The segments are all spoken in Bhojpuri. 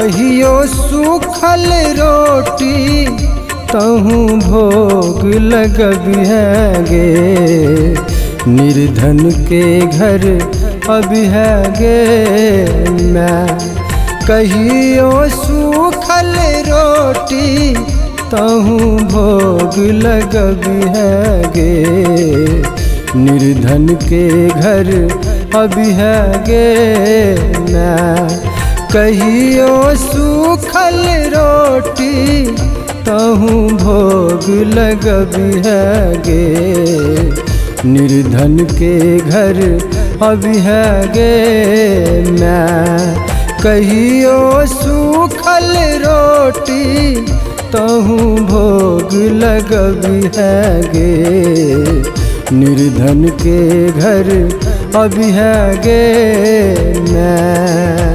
कहियो सूखल रोटी तहूँ भोग लगबिहगे। निर्धन के घर अबिहगे मैं। कहियो सूखल रोटी तहूँ भोग लगबिहगे। निर्धन के घर अबिहगे मैं। कहियो सूखल रोटी तहूँ भोग लगबिहगे। निर्धन के घर अबिहगे मैं। कहियो सूखल रोटी तहूँ भोग लगबिहगे। निर्धन के घर अबिहगे मैं।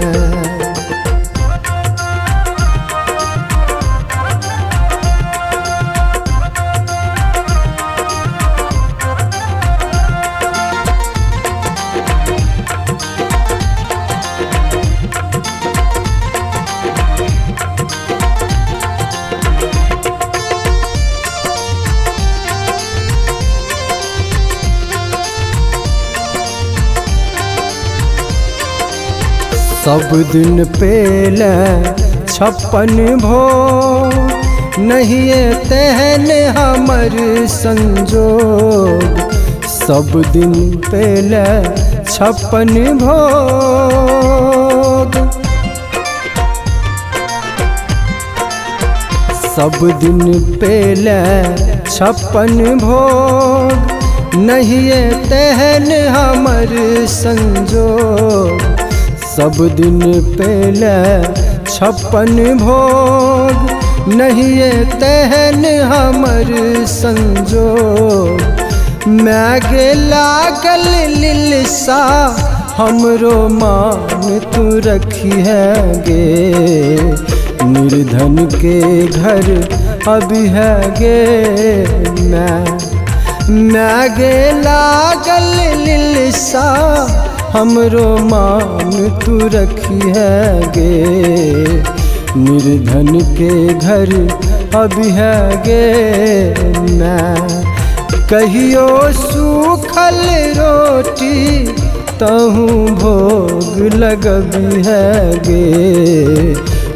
सब दिन पेले 56 भोग। नहीं तेहन हमर संजोग। सब दिन पेले 56 भोग। सब दिन पेले 56 भोग। नहीं तेहन हमर संजोग। सब दिन पेले 56 भोग। नहीं तेहन हमर संजोग। मैगे लागल लिलसा हमरो मान तू रखिहगे। निर्धन के घर अबिहगे मैं। मैगे लागल लिलसा हमरो मान तू रखिहगे। निर्धन के घर अबिहगे मैं। कहियो सूखल रोटी तहूँ भोग लगबिहगे।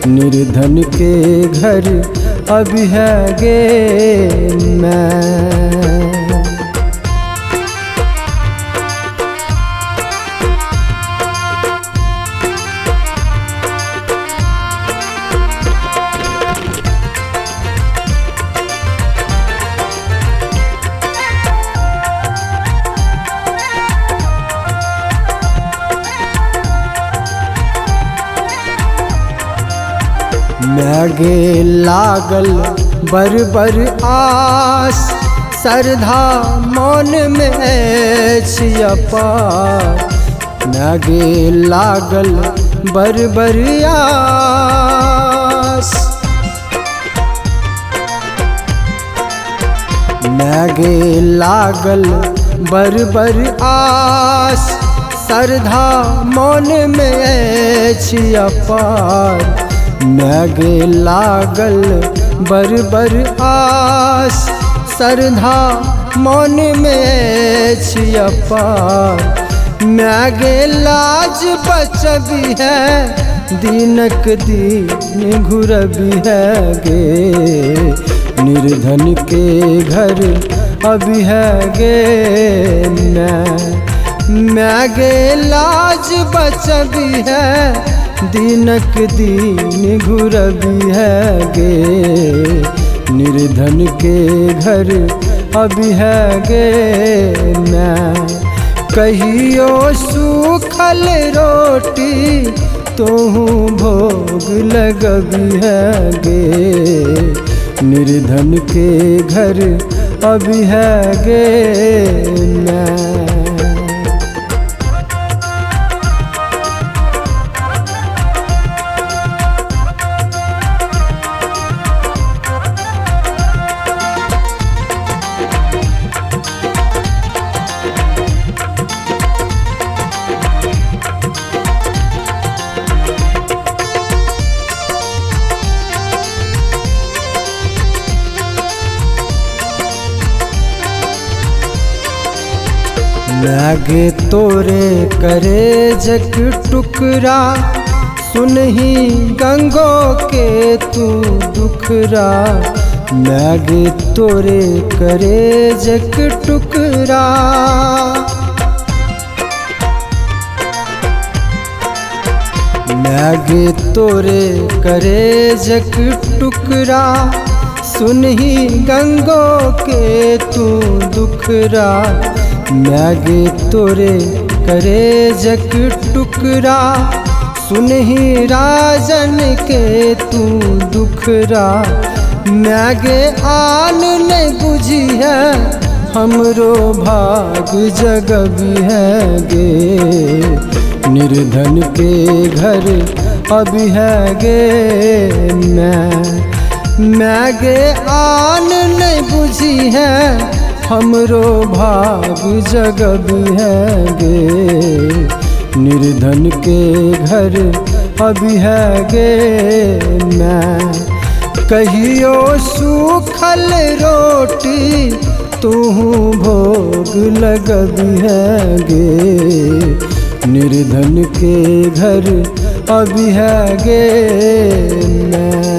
निर्धन के घर अबिहगे मैं। मैगे लागल बर आस श्रद्धा मन में छियपार। मैगे लागल बर आस। मैगे लागल बर आस श्रद्धा मन में छियपार। मैगे लागल बर आस श्रद्धा मन में छियपार। मैगे लाज बचबिहे दीनक दीन घुरबिहगे। निर्धन के घर अबिहगे मैं। मैगे लाज बचबिहे दीनक दीन घुरबिहगे। निर्धन के घर अबिहगे मैं। कहियो सूखल रोटी तोहूँ भोग लगबिहगे। निर्धन के घर अबिहगे मैं। लागे तोरे करे जक टुकड़ा, सुनही गंगो के तू दुखरा। लागे तोरे करे जक टुकड़ा, लागे तोरे करे जक टुकड़ा, सुनही गंगो के तू दुखरा। लागे तोरे करे जक टुकड़ा, सुनही राजन के तू दुखरा। लागे आन नहीं बुझी है हमरो भाग जगबी है गे। निर्धन के घर अभी है गे मैं गे आन नहीं बुझी है हमरो भाग जगबी है गे। निर्धन के घर अभी है गे मैं। कहियो सूखल रोटी तूहू भोग लगबी है गे। निर्धन के घर अभी है गे मैं।